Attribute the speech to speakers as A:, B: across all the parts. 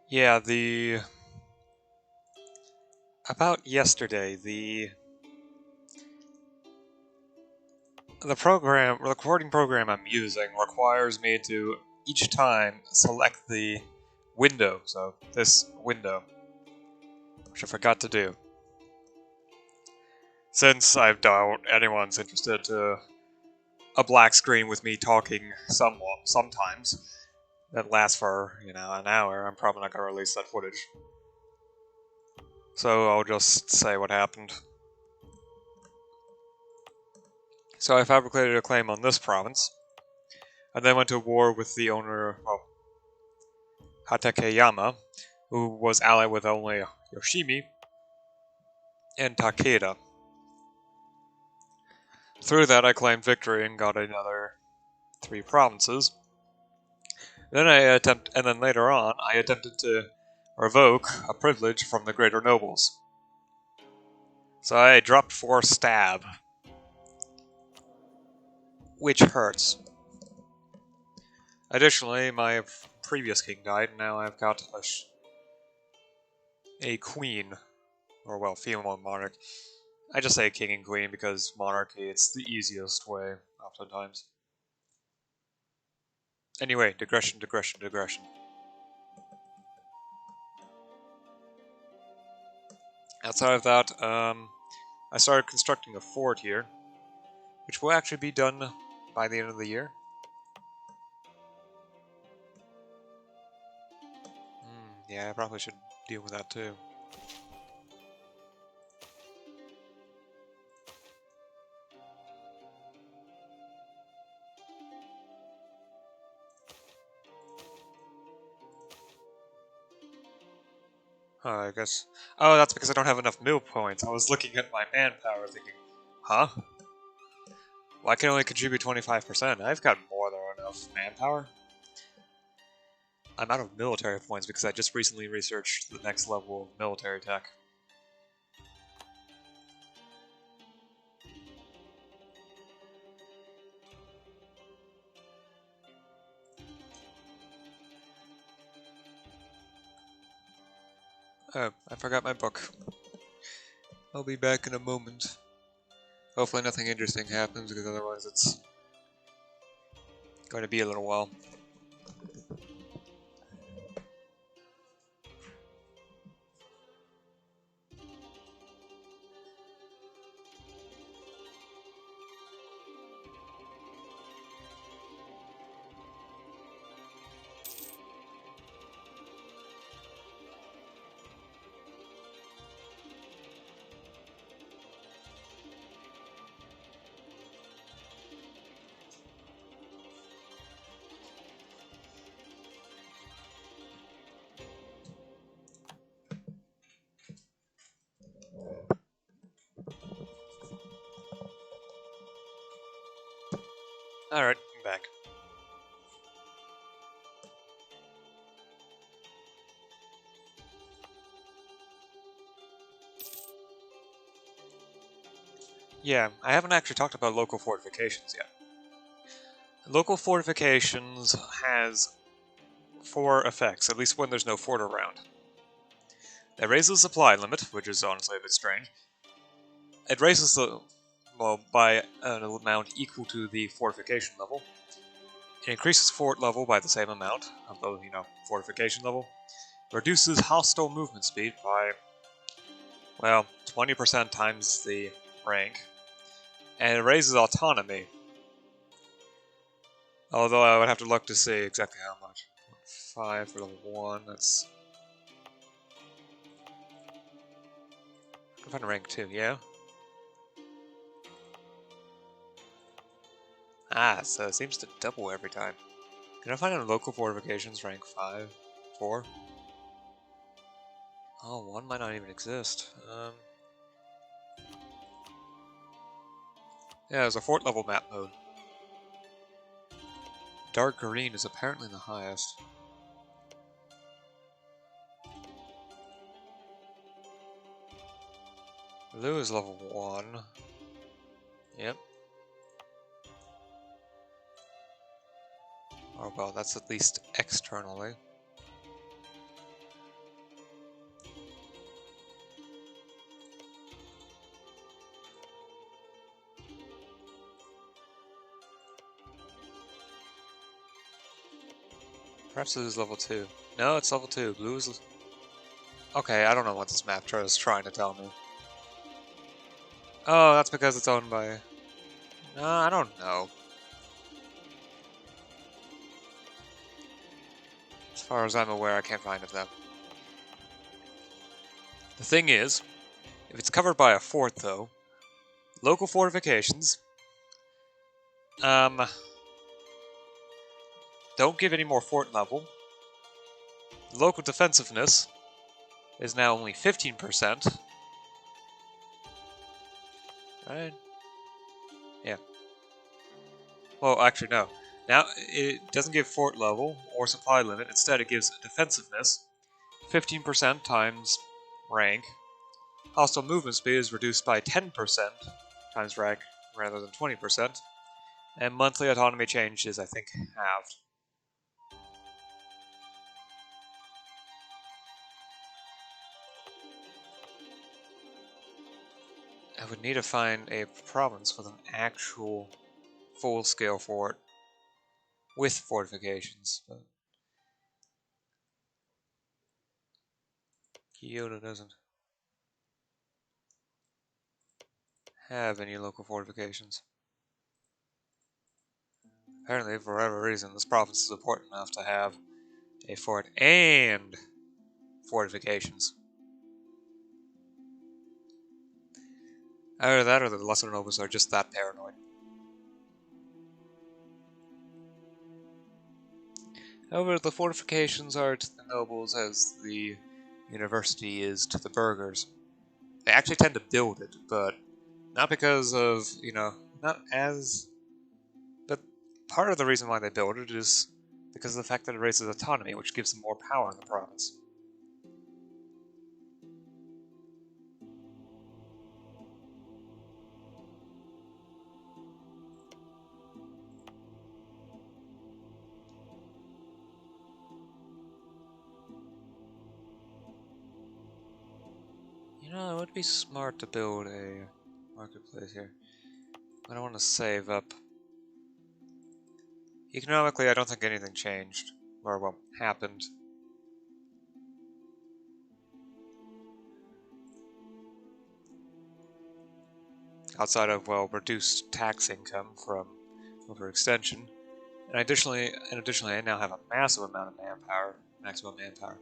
A: Yeah, about yesterday, the recording program I'm using requires me to each time select the window, so this window, which I forgot to do. Since I doubt anyone's interested to a black screen with me talking sometimes that lasts for, an hour, I'm probably not going to release that footage. So I'll just say what happened. So I fabricated a claim on this province, and then went to war with the owner, Hatakeyama, who was allied with only Yoshimi and Takeda. Through that I claimed victory and got another 3 provinces. And then later on, I attempted to revoke a privilege from the greater nobles. So I dropped 4 stab, which hurts. Additionally, my previous king died, and now I've got a queen, or well, female monarch. I just say king and queen because monarchy, it's the easiest way, oftentimes. Anyway, digression. Outside of that, I started constructing a fort here, which will actually be done by the end of the year. Yeah, I probably should deal with that too. I guess. Oh, that's because I don't have enough mill points. I was looking at my manpower thinking, huh? Well, I can only contribute 25%. I've got more than enough manpower. I'm out of military points because I just recently researched the next level of military tech. Oh, I forgot my book. I'll be back in a moment. Hopefully nothing interesting happens, because otherwise it's going to be a little while. Alright, I'm back. Yeah, I haven't actually talked about local fortifications yet. Local fortifications has 4 effects, at least when there's no fort around. It raises the supply limit, which is honestly a bit strange. It raises by an amount equal to the fortification level. It increases fort level by the same amount of the, fortification level. Reduces hostile movement speed by, 20% times the rank. And it raises autonomy. Although I would have to look to see exactly how much. 5 for level 1, that's... I'm find rank 2, yeah? Ah, so it seems to double every time. Can I find a local fortifications rank 5? 4? Oh, 1 might not even exist. Yeah, there's a fort level map mode. Dark green is apparently the highest. Blue is level 1. Yep. Oh well, that's at least externally. Perhaps it is level 2. No, it's level 2. Blue is... Okay, I don't know what this map is trying to tell me. Oh, that's because it's owned by... No, I don't know. As far as I'm aware, I can't find it though. The thing is, if it's covered by a fort though, local fortifications, don't give any more fort level. Local defensiveness is now only 15%. Right? Yeah. Well, actually, no. Now, it doesn't give fort level or supply limit. Instead, it gives defensiveness, 15% times rank. Hostile movement speed is reduced by 10% times rank rather than 20%. And monthly autonomy change is, I think, halved. I would need to find a province with an actual full-scale fort with fortifications, but Kyoto doesn't have any local fortifications. Apparently, for whatever reason, this province is important enough to have a fort and fortifications. Either that or the lesser nobles are just that paranoid. However, the fortifications are to the nobles as the university is to the burghers. They actually tend to build it, but not because of, not as... But part of the reason why they build it is because of the fact that it raises autonomy, which gives them more power in the province. It would be smart to build a marketplace here. But I want to save up. Economically, I don't think anything changed, or well, happened. Outside of, well, reduced tax income from overextension. And additionally, I now have a massive amount of manpower, maximum manpower.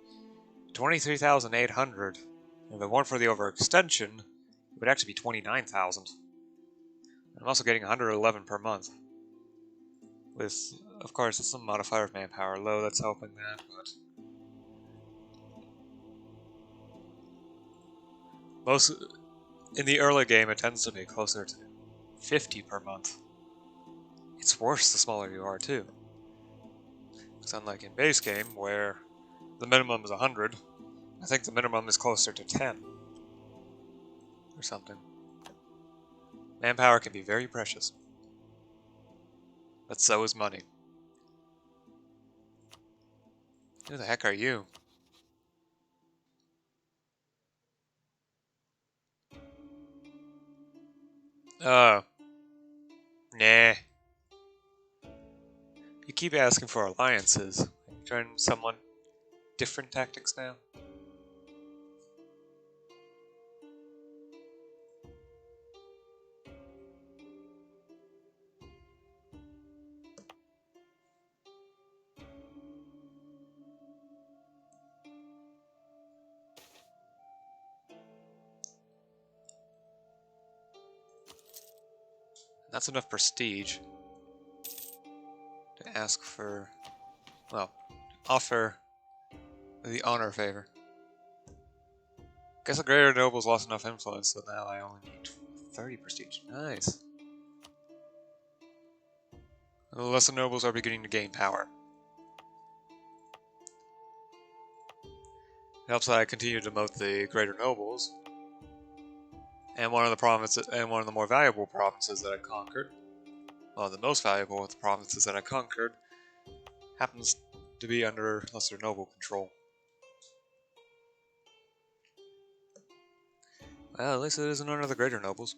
A: 23,800. If it weren't for the overextension, it would actually be 29,000. I'm also getting 111 per month. With, of course, some modifier of manpower low that's helping that, but... In the early game, it tends to be closer to 50 per month. It's worse the smaller you are, too. It's unlike in base game, where the minimum is 100, I think the minimum is closer to 10. Or something. Manpower can be very precious. But so is money. Who the heck are you? Nah. You keep asking for alliances. Are you trying someone different tactics now? That's enough prestige to ask for, well, offer the honor favor. Guess the greater nobles lost enough influence, so now I only need 30 prestige. Nice. The lesser nobles are beginning to gain power. It helps that I continue to demote the greater nobles. And one of the more valuable provinces that I conquered, well, the most valuable of the provinces that I conquered, happens to be under lesser noble control. Well, at least it isn't under the greater nobles.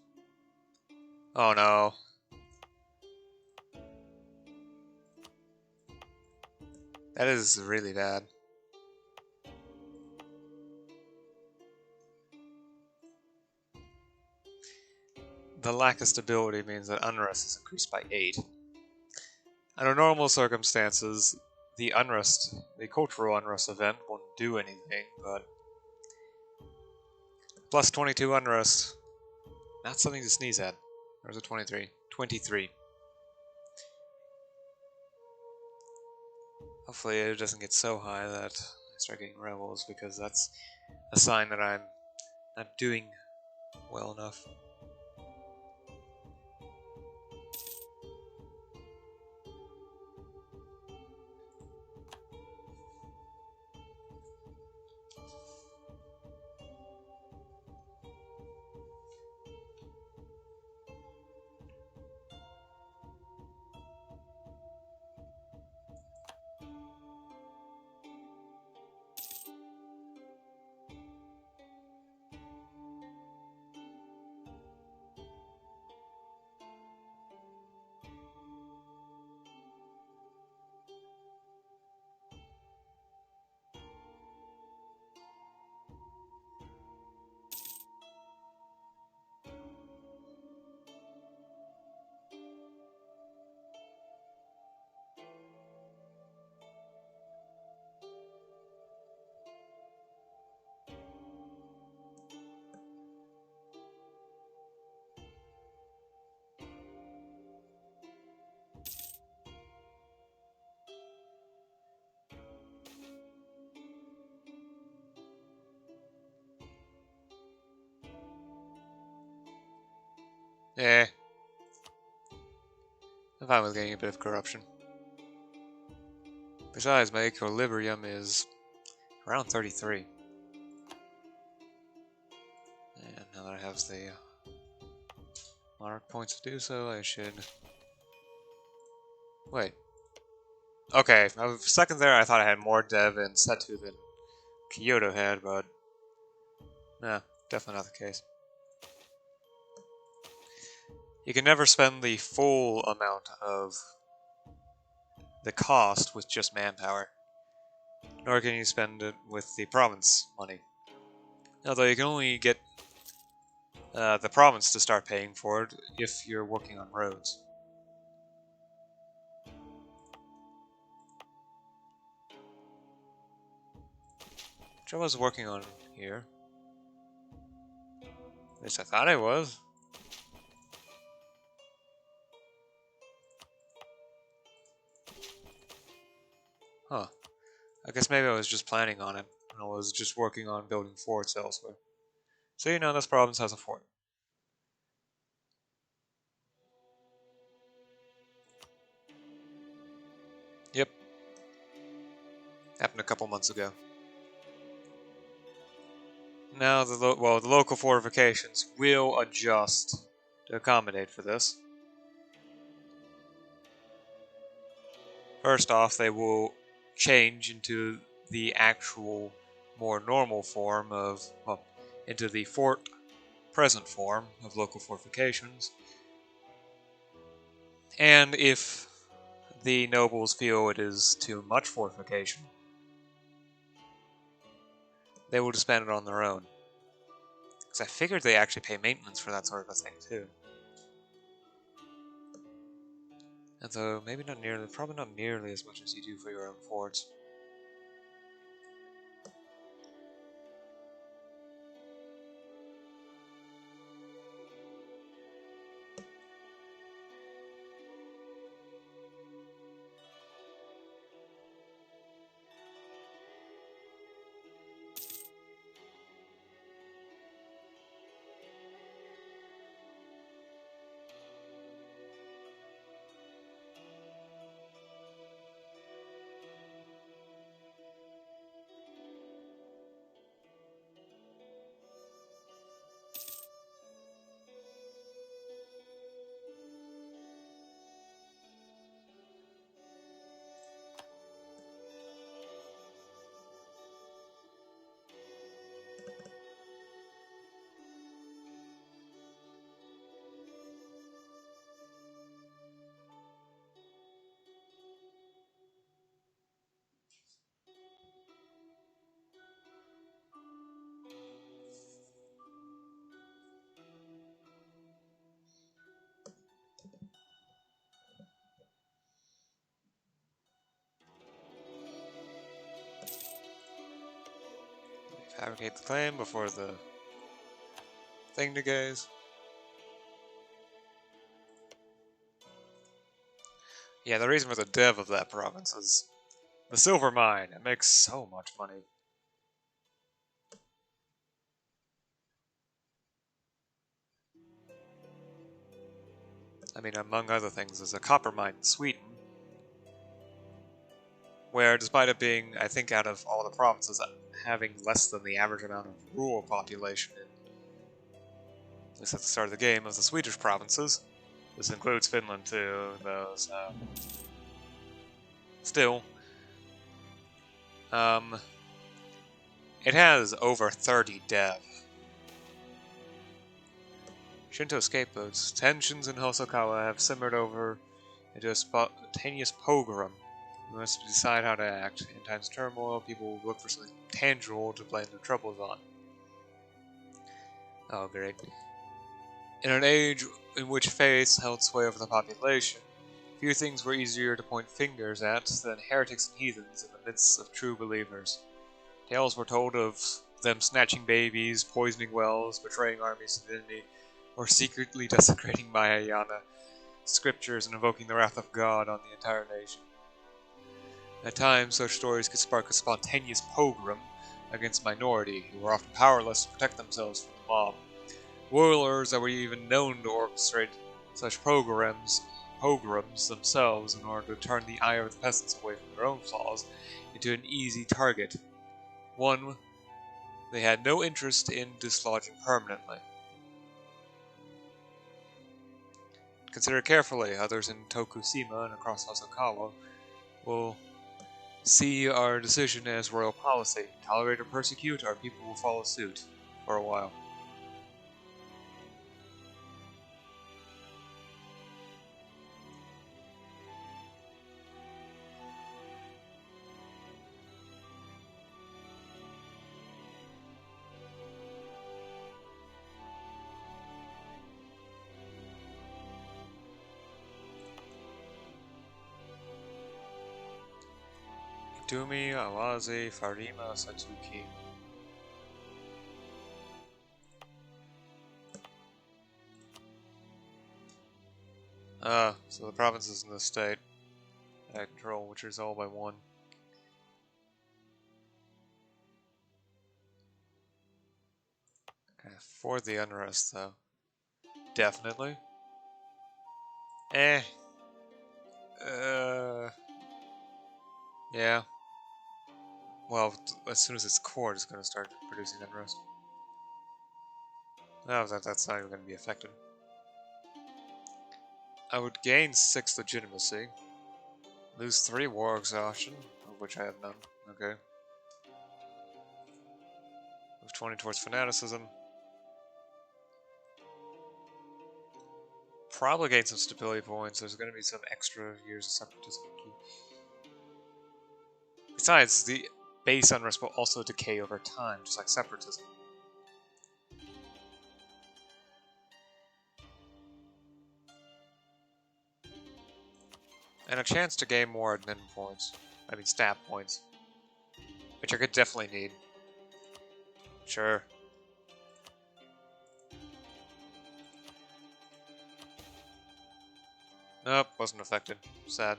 A: Oh no. That is really bad. The lack of stability means that unrest is increased by 8. Under normal circumstances, the cultural unrest event won't do anything, but plus 22 unrest, not something to sneeze at. There's a 23. 23. Hopefully it doesn't get so high that I start getting rebels, because that's a sign that I'm not doing well enough. Eh, I'm fine with getting a bit of corruption. Besides, my equilibrium is around 33. And now that I have the monarch points to do so, I should... Wait. Okay, for a second there I thought I had more dev in Setu than Kyoto had, but... Nah, definitely not the case. You can never spend the full amount of the cost with just manpower, nor can you spend it with the province money. Although you can only get the province to start paying for it if you're working on roads. Which I was working on here. At least I thought I was. Huh. I guess maybe I was just planning on it, and I was just working on building forts elsewhere. So you know, this province has a fort. Yep. Happened a couple months ago. Now, the local fortifications will adjust to accommodate for this. First off, they will change into the actual, more normal form of, well, into the present form of local fortifications. And if the nobles feel it is too much fortification, they will disband it on their own. Because I figured they actually pay maintenance for that sort of a thing, too. And though, maybe not nearly, probably not nearly as much as you do for your own forts. Fabricate the claim before the thing decays. Yeah, the reason for the dev of that province is the silver mine. It makes so much money. I mean, among other things, there's a copper mine in Sweden, where despite it being, I think, out of all the provinces, having less than the average amount of rural population, at least at the start of the game, of the Swedish provinces. This includes Finland too, though, so... Still. It has over 30 dev. Shinto scapegoats. Tensions in Hosokawa have simmered over into a spontaneous pogrom. We must decide how to act. In times of turmoil, people will look for something tangible to blame their troubles on. Oh, great. In an age in which faiths held sway over the population, few things were easier to point fingers at than heretics and heathens in the midst of true believers. Tales were told of them snatching babies, poisoning wells, betraying armies of divinity, or secretly desecrating Mahayana scriptures and invoking the wrath of God on the entire nation. At times, such stories could spark a spontaneous pogrom against minority, who were often powerless to protect themselves from the mob. Warlords that were even known to orchestrate such pogroms themselves in order to turn the ire of the peasants away from their own flaws into an easy target. One they had no interest in dislodging permanently. Consider carefully, others in Tokushima and across Hosokawa will see our decision as royal policy. Tolerate or persecute, our people will follow suit for a while. Dumi, Awaze, Farima, Satsuki. So the provinces in the state I control, which is all by one. Okay, for the unrest, though. Definitely. Eh. Yeah. Well, as soon as it's court, it's going to start producing unrest. No, that's not even going to be affected. I would gain 6 legitimacy. Lose 3 war exhaustion, of which I have none. Okay. Move 20 towards fanaticism. Probably gain some stability points. There's going to be some extra years of separatism. Besides, the base unrest will also decay over time, just like separatism. And a chance to gain more admin points. I mean, stat points. Which I could definitely need. Sure. Nope, wasn't affected. Sad.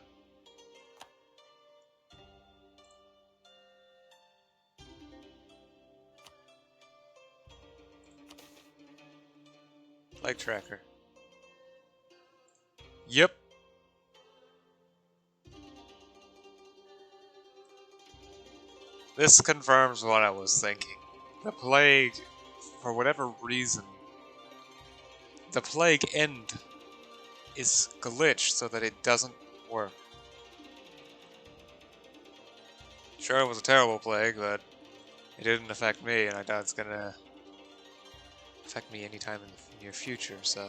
A: Flight tracker. Yep. This confirms what I was thinking. The plague, for whatever reason, the plague end is glitched so that it doesn't work. Sure, it was a terrible plague, but it didn't affect me, and I doubt it's gonna affect me anytime in the near future, so...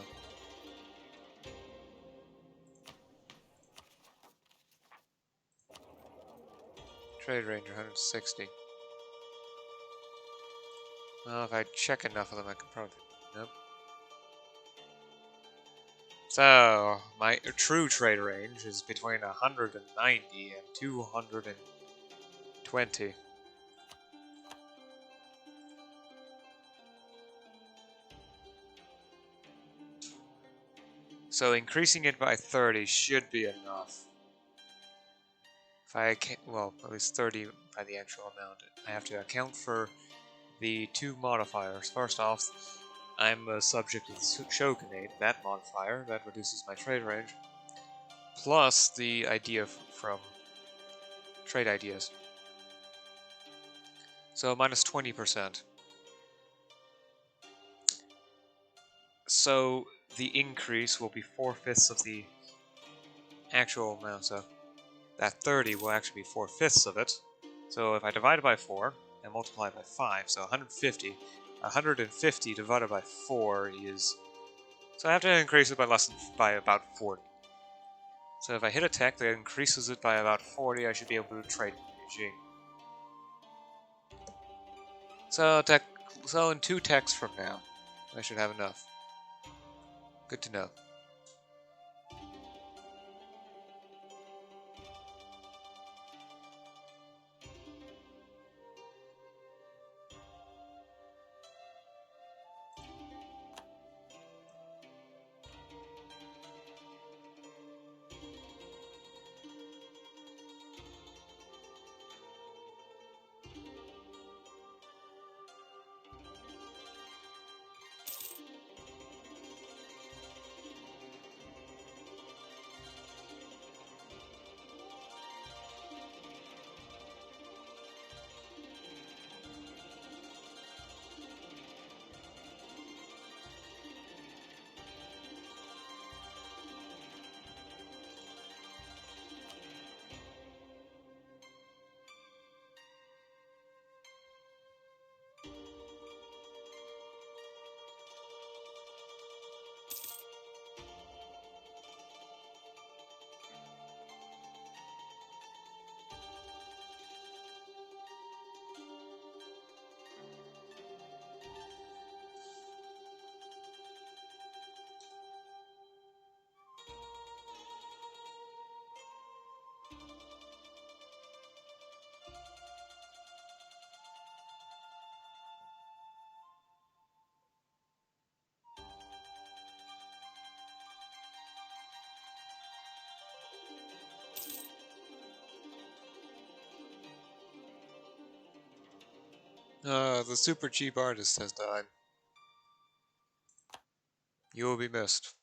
A: Trade range 160. Well, if I check enough of them, I can probably... Nope. So, my true trade range is between 190 and 220. So increasing it by 30 should be enough. If I can't, well, at least 30 by the actual amount. I have to account for the two modifiers. First off, I'm a subject of Shogunate, that modifier, that reduces my trade range, plus the idea from trade ideas. So minus 20%. So the increase will be 4/5 of the actual amount, so that 30 will actually be 4/5 of it. So if I divide it by 4 and multiply it by 5, so 150. 150 divided by 4 is... So I have to increase it by about 40. So if I hit a tech that increases it by about 40, I should be able to trade Beijing. So in 2 techs from now, I should have enough. Good to know. The super cheap artist has died. You will be missed.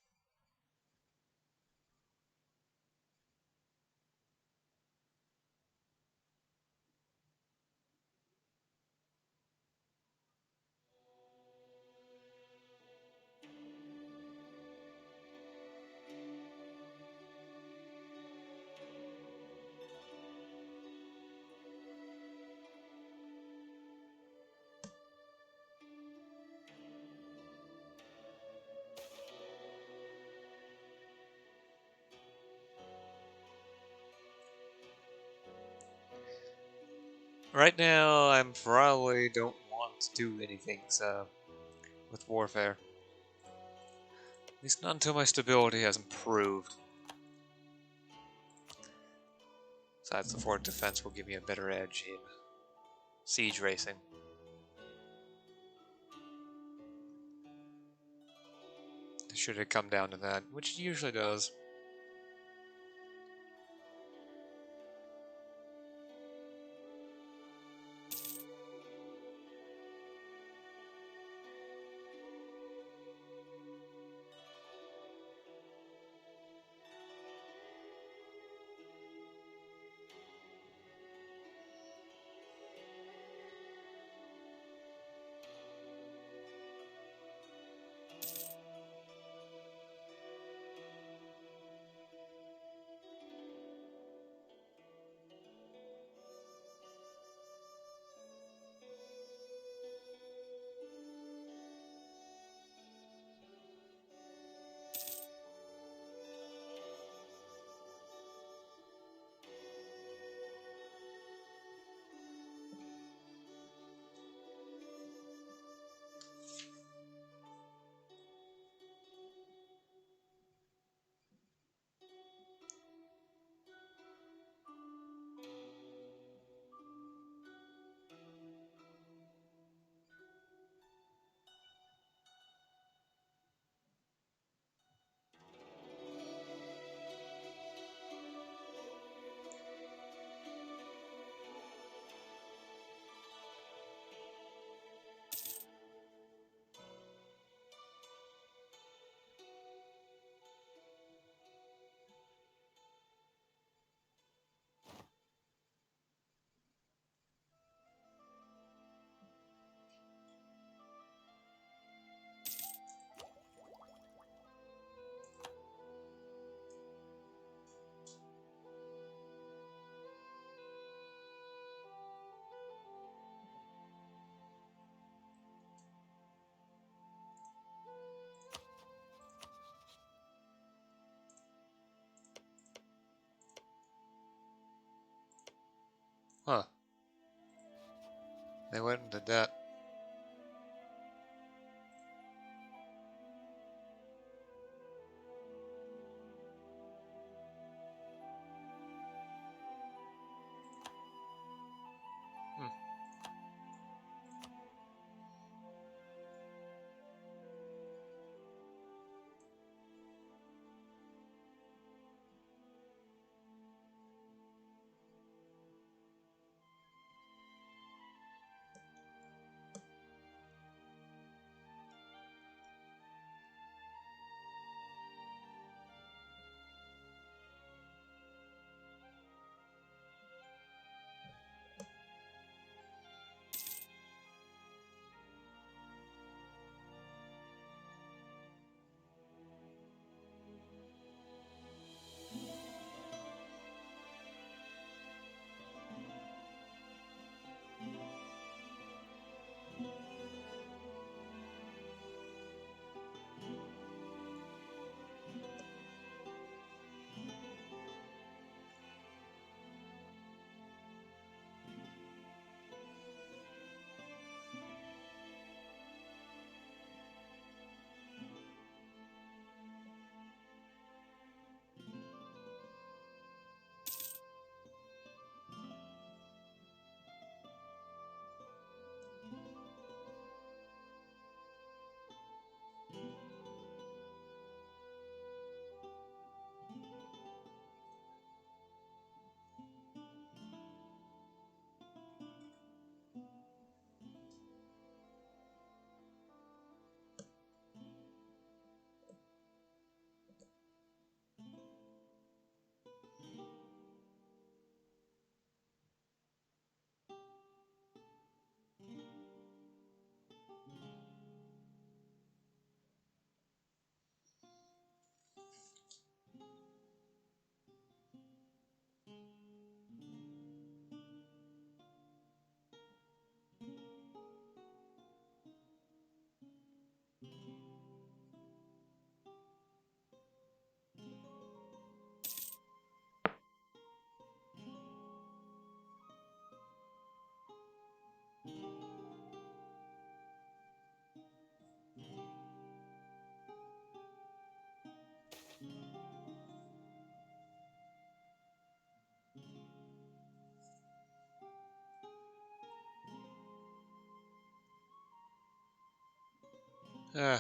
A: Right now, I probably don't want to do anything with warfare. At least not until my stability has improved. Besides, the fort defense will give me a better edge in siege racing. Should it come down to that, which it usually does. They went into debt.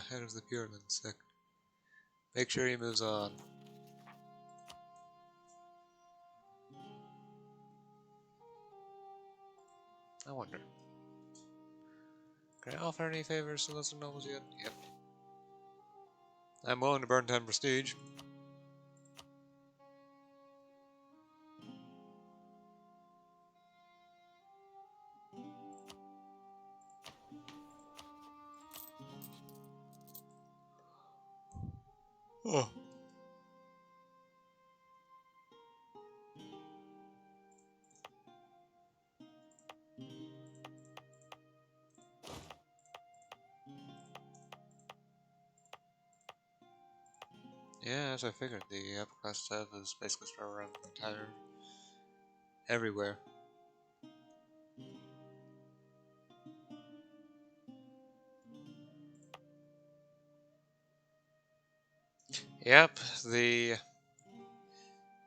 A: Head of the Puritan sect. Make sure he moves on. I wonder. Can I offer any favors to lesser nobles yet? Yep. I'm willing to burn 10 prestige. Oh. Yeah, as I figured, the upper class stuff is basically spread around the entire... everywhere. Yep, the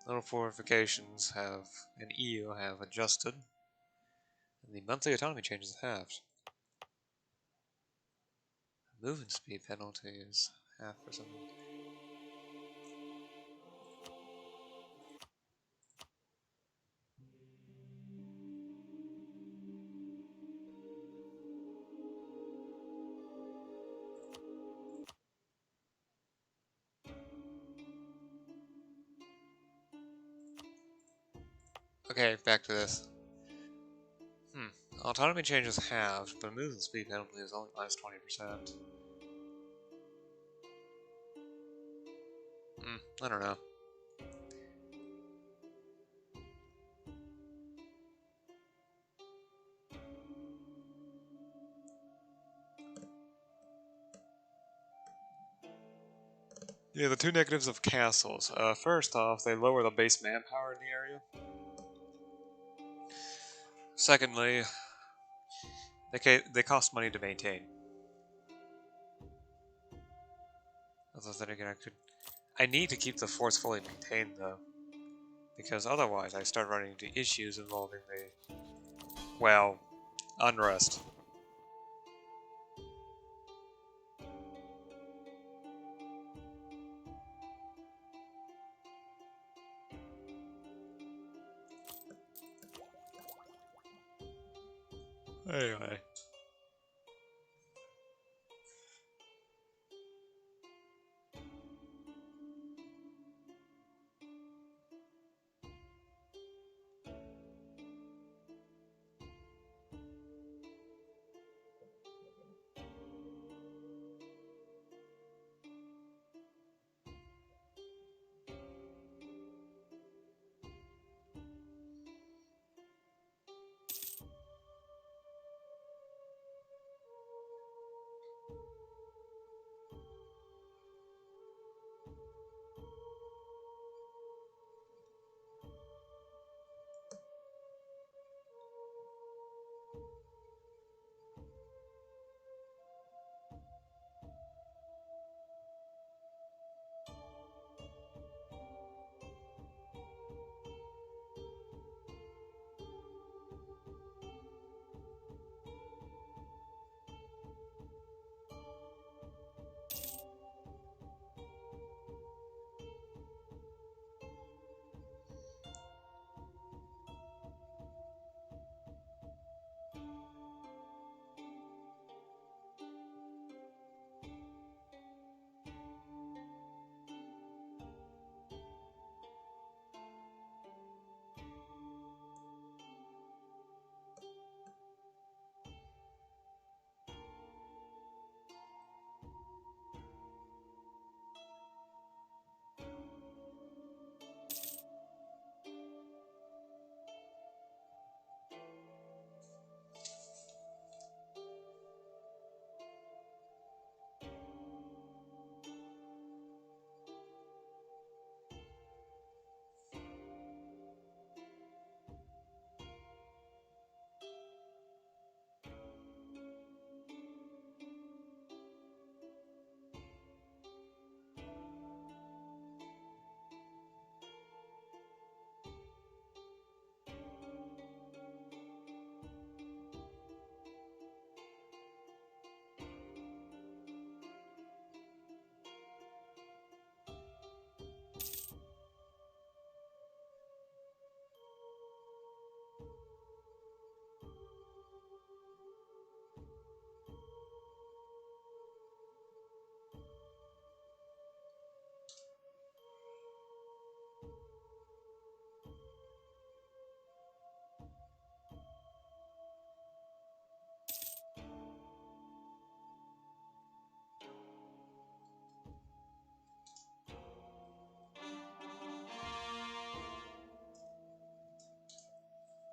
A: little fortifications have, in EU, have adjusted, and the monthly autonomy changes halved. Movement speed penalty is half or something. Okay, back to this. Autonomy changes halved, but movement speed penalty is only minus 20%. I don't know. Yeah, the two negatives of castles. First off, they lower the base manpower in the area. Secondly, They cost money to maintain. Although then again, I need to keep the forts fully maintained though, because otherwise I start running into issues involving the, well, unrest. Anyway.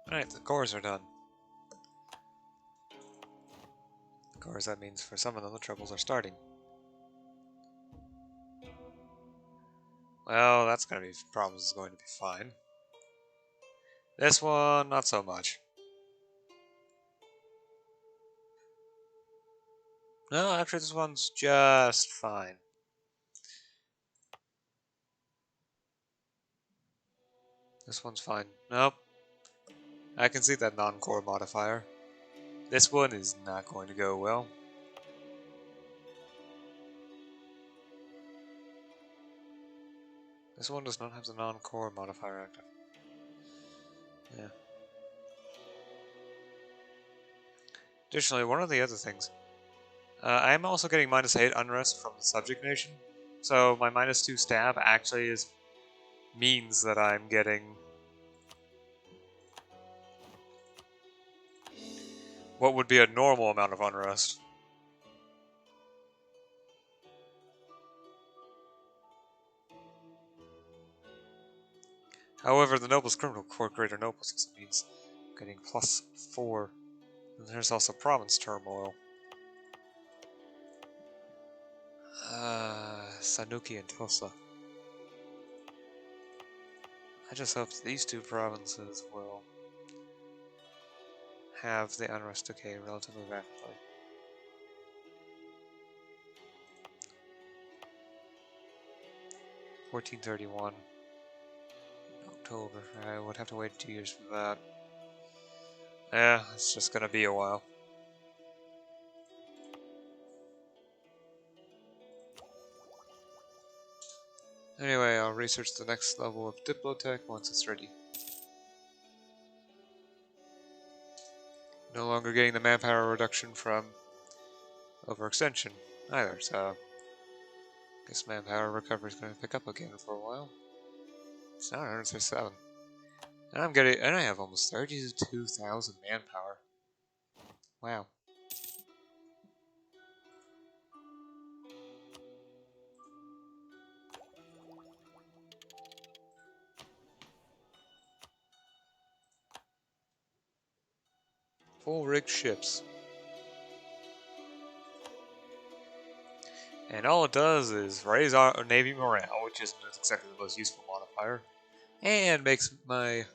A: Alright, the cores are done. Of course, that means for some of them the troubles are starting. Well, that's going to be problems is going to be fine. This one, not so much. No, actually this one's just fine. This one's fine. Nope. I can see that non-core modifier. This one is not going to go well. This one does not have the non-core modifier active. Yeah. Additionally, one of the other things, I am also getting -8 unrest from the subject nation, so my -2 stab actually means that I'm getting what would be a normal amount of unrest. However, the Nobles Criminal Court Greater Nobles also means getting +4. And there's also province turmoil. Sanuki and Tosa. I just hope these two provinces will have the unrest decay relatively rapidly. $14.31 October. I would have to wait 2 years for that. Yeah, it's just gonna be a while. Anyway, I'll research the next level of Diplotech once it's ready. No longer getting the manpower reduction from overextension either, so I guess manpower recovery is going to pick up again for a while. It's now 137. And I have almost 32,000 manpower. Wow. Full rigged ships. And all it does is raise our Navy morale, which isn't exactly the most useful modifier, and makes my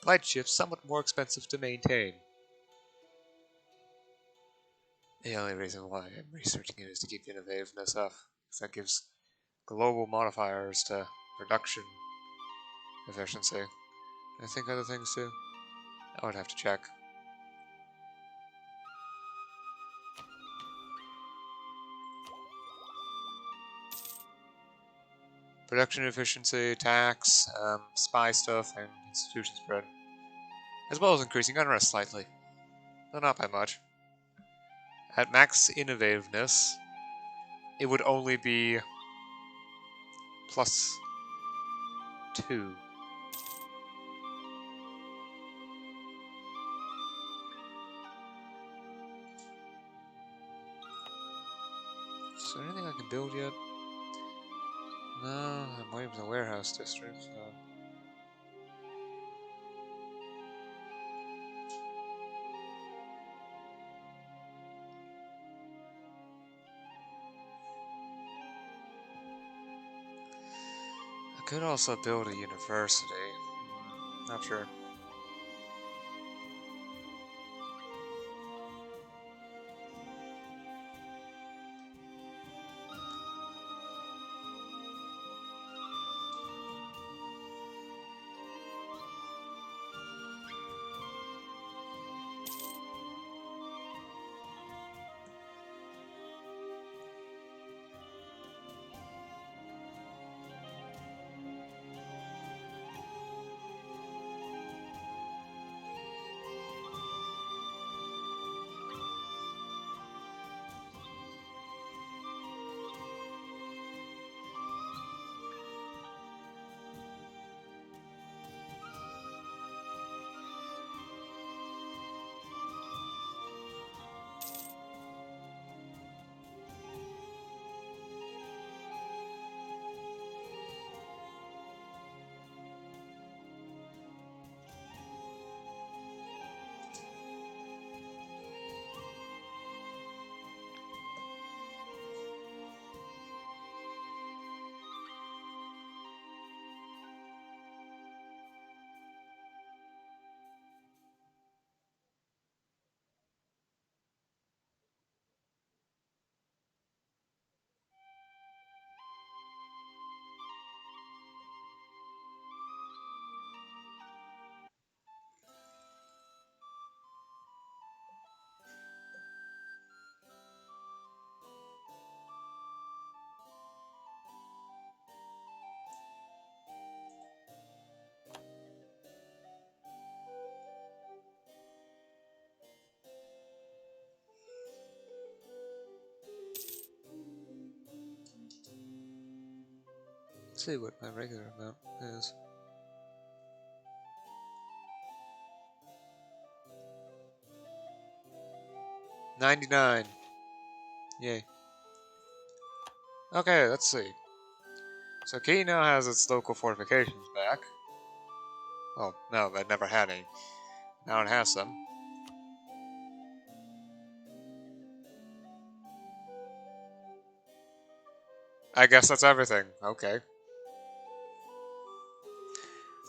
A: light ships somewhat more expensive to maintain. The only reason why I'm researching it is to keep innovativeness up, because that gives global modifiers to production efficiency. I think other things too. I would have to check. Production efficiency, tax, spy stuff, and institution spread. As well as increasing unrest slightly. Though not by much. At max innovativeness, it would only be +2. Is there anything I can build yet? No, I'm waiting for the warehouse district. So. I could also build a university. Not sure. Let's see what my regular amount is. $99. Yay. Okay, let's see. So Key now has its local fortifications back. Oh, no, it never had any. Now it has some. I guess that's everything. Okay.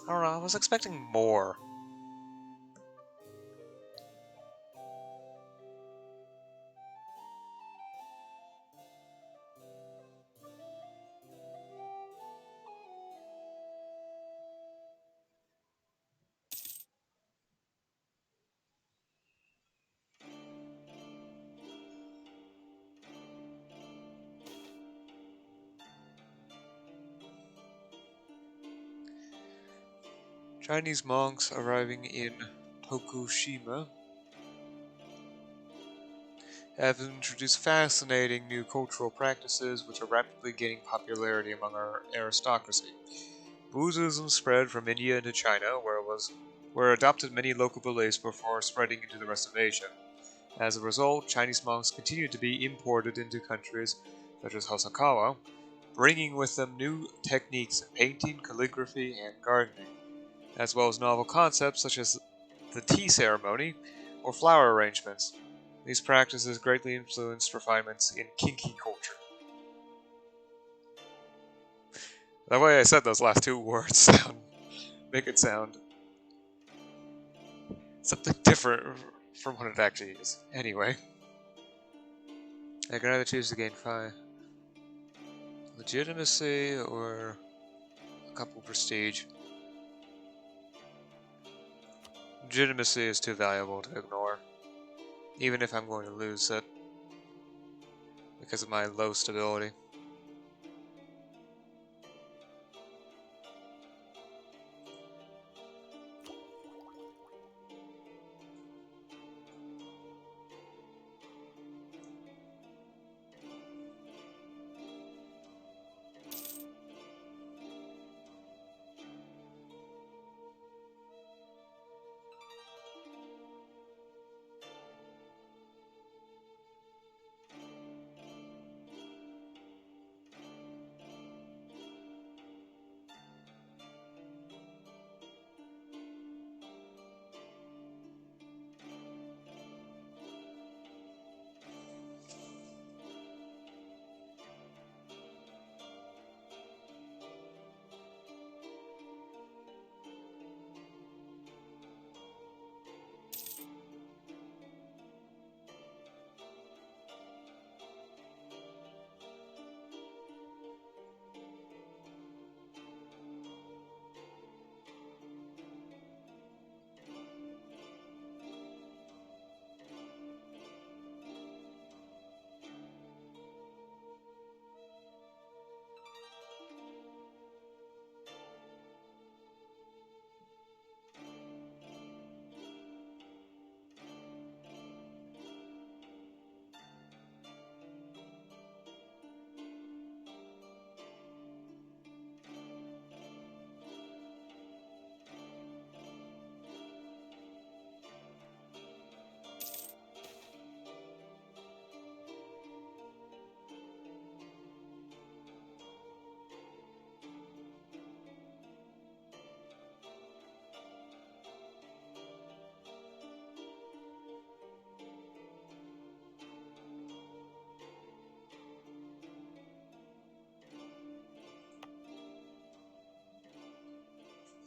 A: I don't know, I was expecting more. Chinese monks arriving in Tokushima have introduced fascinating new cultural practices which are rapidly gaining popularity among our aristocracy. Buddhism spread from India into China, where it adopted many local beliefs before spreading into the rest of Asia. As a result, Chinese monks continued to be imported into countries such as Hosokawa, bringing with them new techniques in painting, calligraphy, and gardening, as well as novel concepts such as the tea ceremony or flower arrangements. These practices greatly influenced refinements in kinky culture. The way I said those last two words make it sound something different from what it actually is. Anyway, I can either choose to gain 5 legitimacy or a couple prestige. Legitimacy is too valuable to ignore, even if I'm going to lose it because of my low stability.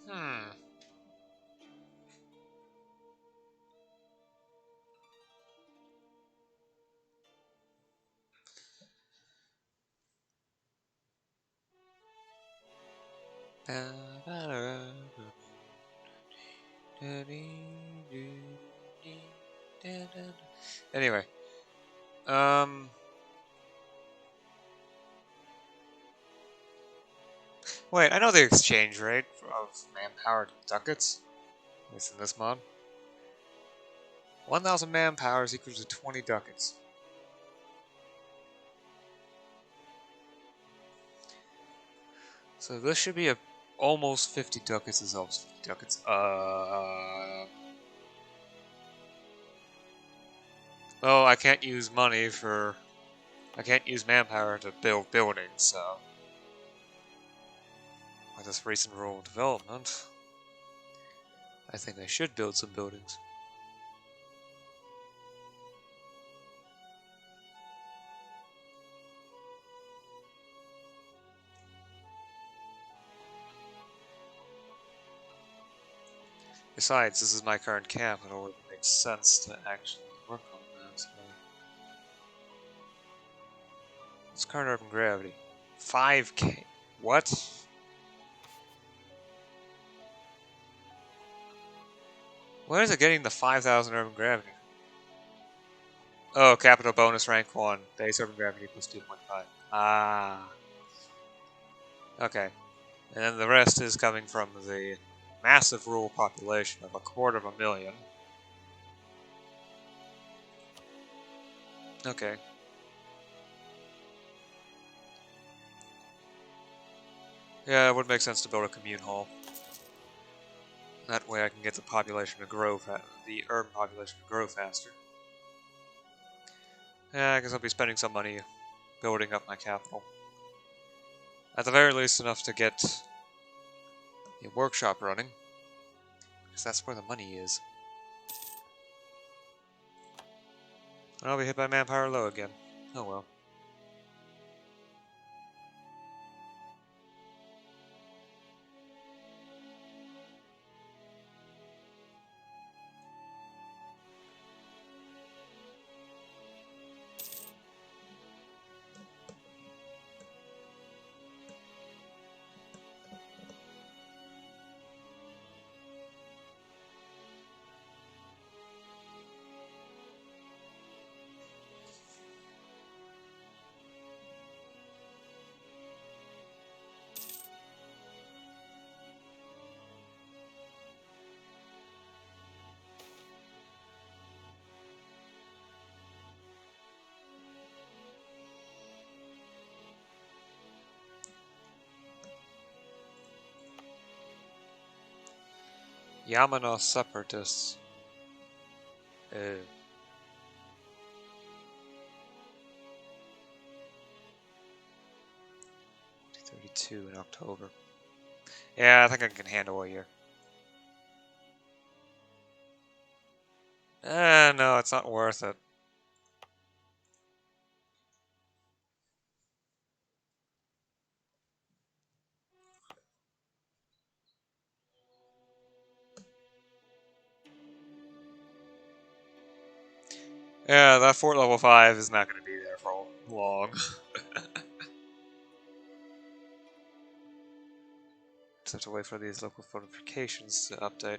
A: Hmm. Anyway, um, wait, I know the exchange rate of manpower to ducats, at least in this mod. 1,000 manpower is equal to 20 ducats. So this should be almost 50 ducats is almost 50 ducats. Well, I can't use money for... I can't use manpower to build buildings, so... With this recent rural development, I think I should build some buildings. Besides, this is my current capital, it makes sense to actually work on that. So. What's current urban gravity? 5K. What? Where is it getting the 5,000 urban gravity? Oh, capital bonus rank 1. Base urban gravity plus 2.5. Ah. Okay. And then the rest is coming from the massive rural population of 250,000. Okay. Yeah, it would make sense to build a commune hall. That way I can get the population to grow, the urban population to grow faster. Yeah, I guess I'll be spending some money building up my capital. At the very least, enough to get a workshop running. Because that's where the money is. And I'll be hit by manpower low again. Oh well. Yamano separatists. 32 in October. Yeah, I think I can handle a year. No, it's not worth it. Yeah, that fort level 5 is not going to be there for long. Just have to wait for these local fortifications to update.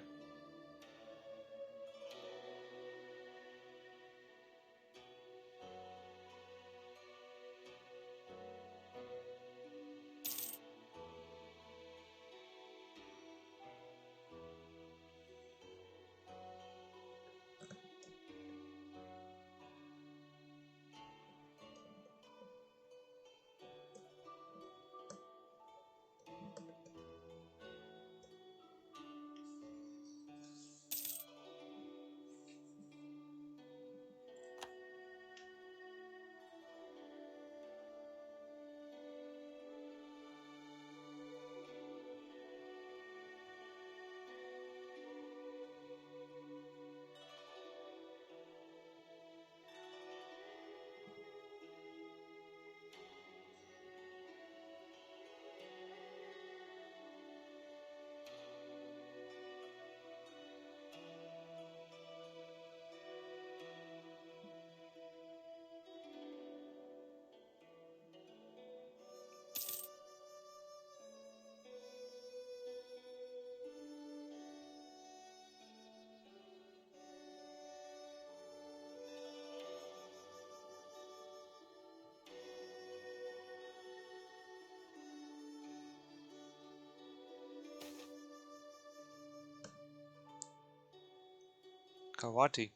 A: Kawati.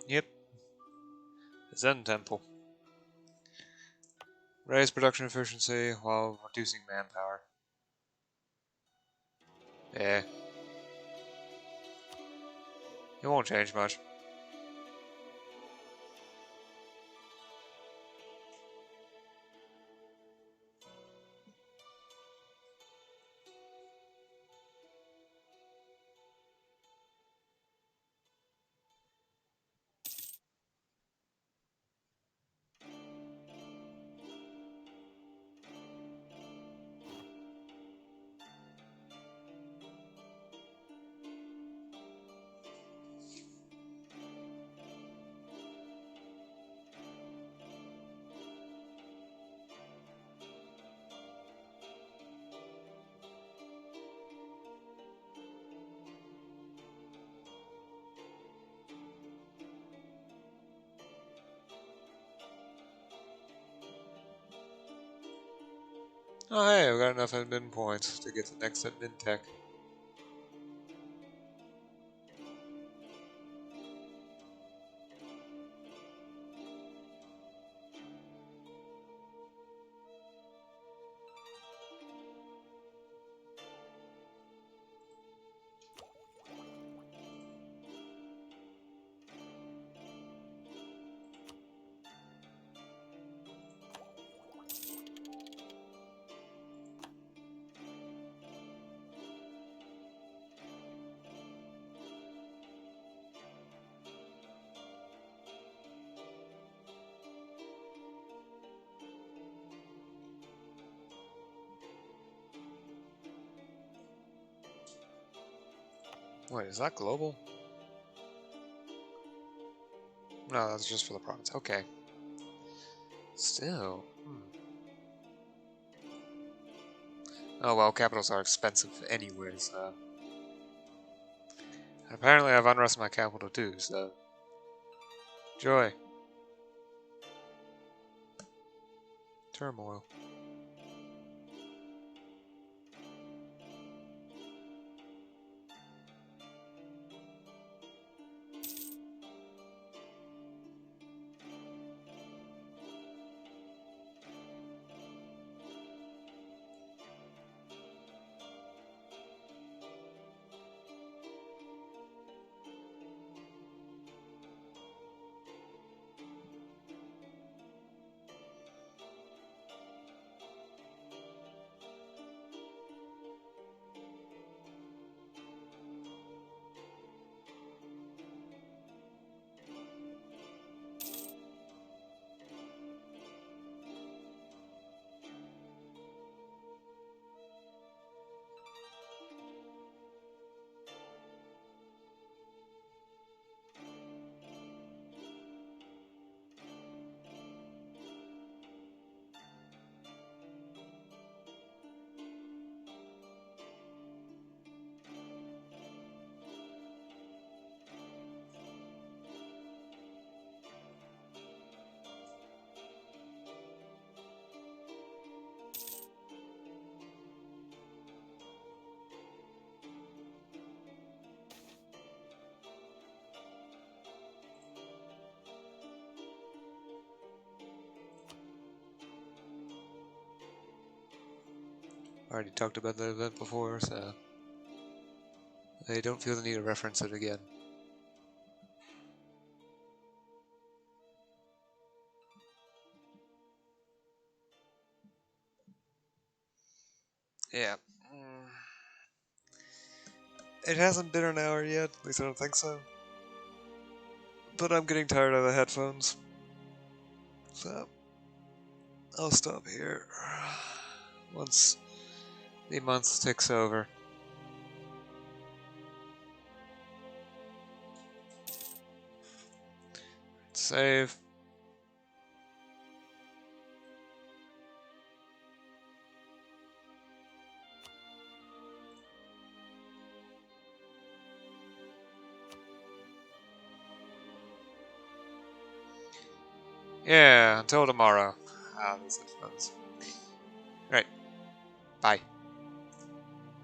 A: Yep. Zen Temple. Raise production efficiency while reducing manpower. Yeah. It won't change much. Oh hey, I've got enough admin points to get the next admin tech. Wait, is that global? No, that's just for the province. Okay. Still. Oh well, capitals are expensive anyway, so... Apparently I've unrest my capital too, so... Joy. Turmoil. Already talked about the event before, so... I don't feel the need to reference it again. Yeah. It hasn't been an hour yet, at least I don't think so. But I'm getting tired of the headphones. So, I'll stop here. Once the month ticks over. Save. Yeah, until tomorrow. These headphones. Right. Bye.